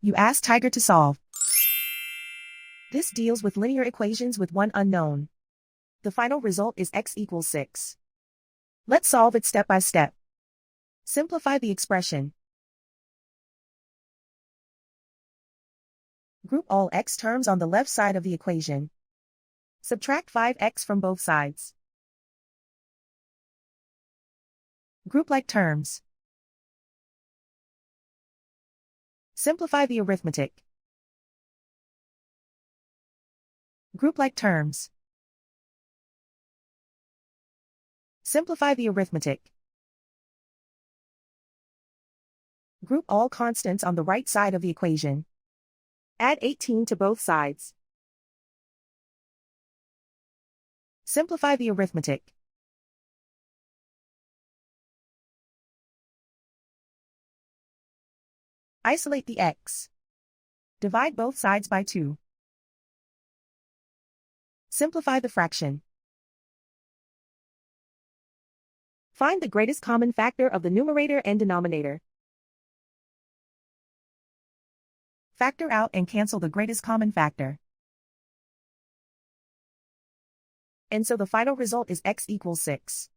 You ask Tiger to solve. This deals with linear equations with one unknown. The final result is x equals 6. Let's solve it step by step. Simplify the expression. Group all x terms on the left side of the equation. Subtract 5x from both sides. Group like terms. Simplify the arithmetic. Group like terms. Simplify the arithmetic. Group all constants on the right side of the equation. Add 18 to both sides. Simplify the arithmetic. Isolate the x. Divide both sides by 2. Simplify the fraction. Find the greatest common factor of the numerator and denominator. Factor out and cancel the greatest common factor. And so the final result is x equals 6.